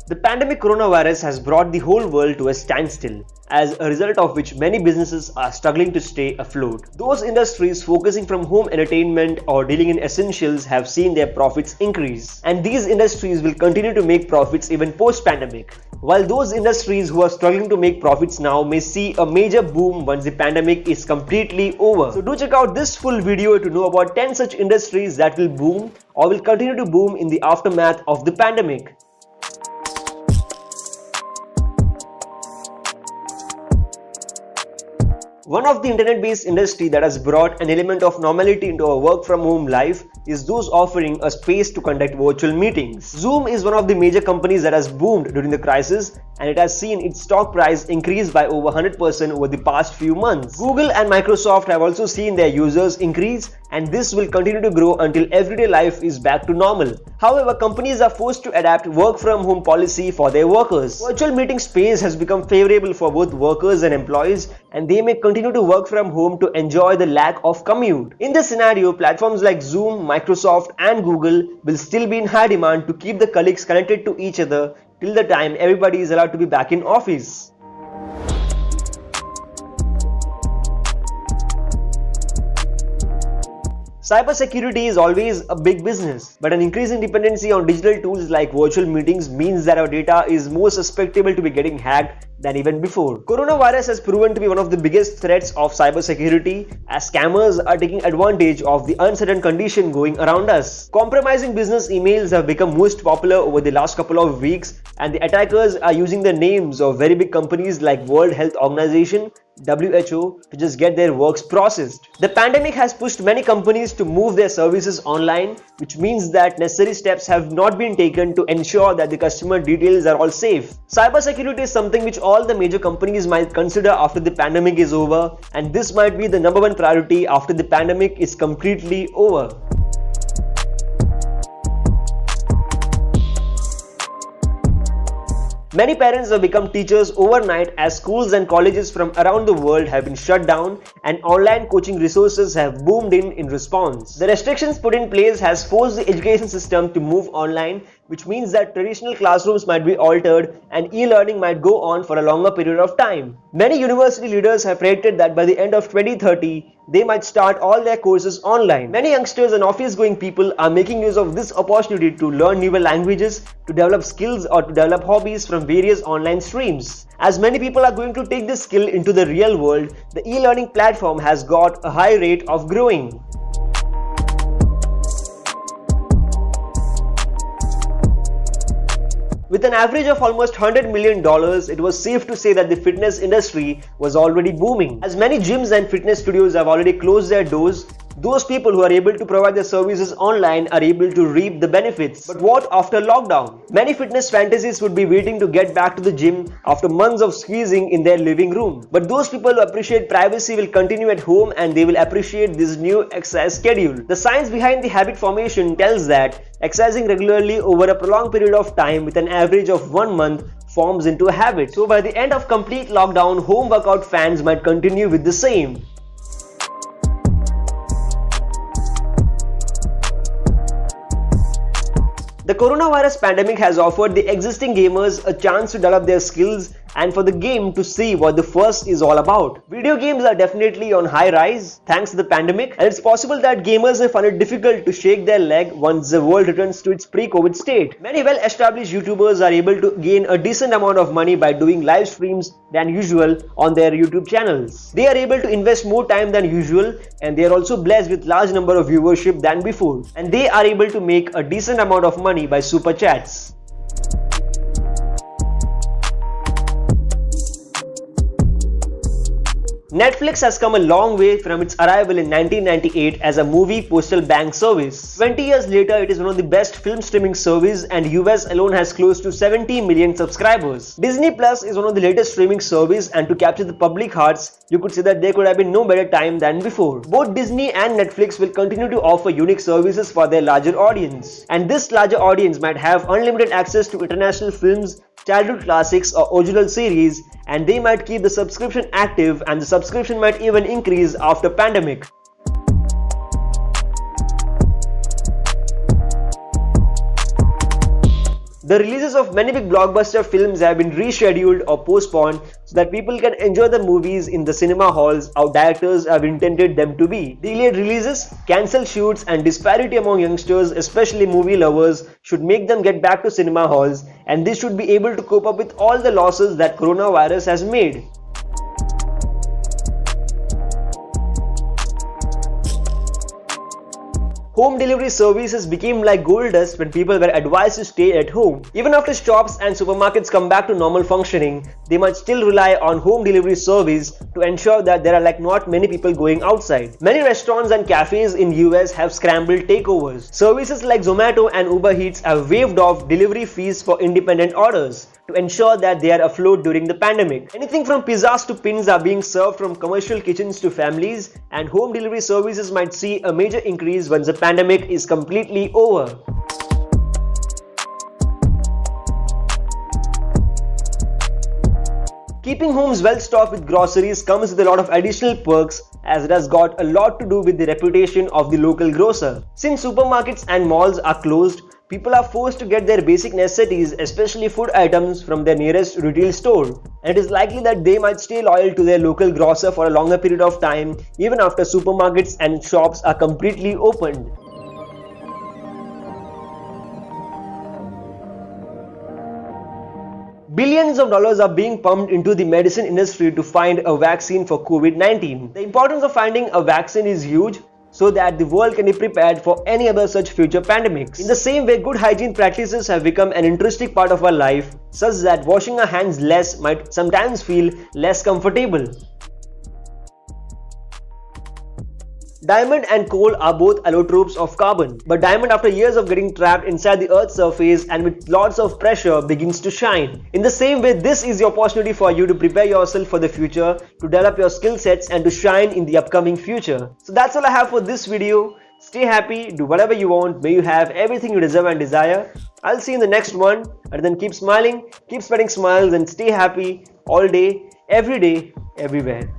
The pandemic coronavirus has brought the whole world to a standstill, as a result of which many businesses are struggling to stay afloat. Those industries focusing from home entertainment or dealing in essentials have seen their profits increase, and these industries will continue to make profits even post-pandemic, while those industries who are struggling to make profits now may see a major boom once the pandemic is completely over. So do check out this full video to know about 10 such industries that will boom or will continue to boom in the aftermath of the pandemic. One of the internet-based industry that has brought an element of normality into our work-from-home life is those offering a space to conduct virtual meetings. Zoom is one of the major companies that has boomed during the crisis, and it has seen its stock price increase by over 100% over the past few months. Google and Microsoft have also seen their users increase, and this will continue to grow until everyday life is back to normal. However, companies are forced to adapt work-from-home policy for their workers. Virtual meeting space has become favorable for both workers and employees, and they may continue to work from home to enjoy the lack of commute. In this scenario, platforms like Zoom, Microsoft and Google will still be in high demand to keep the colleagues connected to each other till the time everybody is allowed to be back in office. Cybersecurity is always a big business, but an increasing dependency on digital tools like virtual meetings means that our data is more susceptible to be getting hacked than even before. Coronavirus has proven to be one of the biggest threats of cybersecurity, as scammers are taking advantage of the uncertain condition going around us. Compromising business emails have become most popular over the last couple of weeks, and the attackers are using the names of very big companies like World Health Organization, WHO, to just get their works processed. The pandemic has pushed many companies to move their services online, which means that necessary steps have not been taken to ensure that the customer details are all safe. Cybersecurity is something which all the major companies might consider after the pandemic is over, and this might be the #1 priority after the pandemic is completely over. Many parents have become teachers overnight, as schools and colleges from around the world have been shut down and online coaching resources have boomed in response. The restrictions put in place has forced the education system to move online, which means that traditional classrooms might be altered and e-learning might go on for a longer period of time. Many university leaders have predicted that by the end of 2030, they might start all their courses online. Many youngsters and office-going people are making use of this opportunity to learn newer languages, to develop skills or to develop hobbies from various online streams. As many people are going to take this skill into the real world, the e-learning platform has got a high rate of growing. With an average of almost $100 million, it was safe to say that the fitness industry was already booming. As many gyms and fitness studios have already closed their doors, those people who are able to provide their services online are able to reap the benefits. But what after lockdown? Many fitness fantasies would be waiting to get back to the gym after months of squeezing in their living room. But those people who appreciate privacy will continue at home, and they will appreciate this new exercise schedule. The science behind the habit formation tells that exercising regularly over a prolonged period of time with an average of 1 month forms into a habit. So by the end of complete lockdown, home workout fans might continue with the same. The coronavirus pandemic has offered the existing gamers a chance to develop their skills and for the game to see what the first is all about. Video games are definitely on high rise thanks to the pandemic, and it's possible that gamers may find it difficult to shake their leg once the world returns to its pre-COVID state. Many well-established YouTubers are able to gain a decent amount of money by doing live streams than usual on their YouTube channels. They are able to invest more time than usual, and they are also blessed with large number of viewership than before, and they are able to make a decent amount of money by super chats. Netflix has come a long way from its arrival in 1998 as a movie postal bank service. 20 years later, it is one of the best film streaming services, and US alone has close to 70 million subscribers. Disney Plus is one of the latest streaming services, and to capture the public hearts, you could say that there could have been no better time than before. Both Disney and Netflix will continue to offer unique services for their larger audience, and this larger audience might have unlimited access to international films, childhood classics or original series, and they might keep the subscription active, and the subscription might even increase after pandemic. The releases of many big blockbuster films have been rescheduled or postponed so that people can enjoy the movies in the cinema halls how directors have intended them to be. Delayed releases, cancelled shoots, and disparity among youngsters, especially movie lovers, should make them get back to cinema halls, and they should be able to cope up with all the losses that coronavirus has made. Home delivery services became like gold dust when people were advised to stay at home. Even after shops and supermarkets come back to normal functioning, they might still rely on home delivery service to ensure that there are not many people going outside. Many restaurants and cafes in US have scrambled takeovers. Services like Zomato and Uber Eats have waived off delivery fees for independent orders to ensure that they are afloat during the pandemic. Anything from pizzas to pins are being served from commercial kitchens to families, and home delivery services might see a major increase once the pandemic is completely over. Keeping homes well stocked with groceries comes with a lot of additional perks, as it has got a lot to do with the reputation of the local grocer. Since supermarkets and malls are closed, people are forced to get their basic necessities, especially food items, from their nearest retail store. And it is likely that they might stay loyal to their local grocer for a longer period of time, even after supermarkets and shops are completely opened. Billions of dollars are being pumped into the medicine industry to find a vaccine for COVID-19. The importance of finding a vaccine is huge, so that the world can be prepared for any other such future pandemics. In the same way, good hygiene practices have become an intrinsic part of our life, such that washing our hands less might sometimes feel less comfortable. Diamond and coal are both allotropes of carbon, but diamond, after years of getting trapped inside the earth's surface and with lots of pressure, begins to shine. In the same way, this is the opportunity for you to prepare yourself for the future, to develop your skill sets and to shine in the upcoming future. So that's all I have for this video. Stay happy, do whatever you want, may you have everything you deserve and desire. I'll see you in the next one, and then keep smiling, keep spreading smiles, and stay happy all day, everywhere.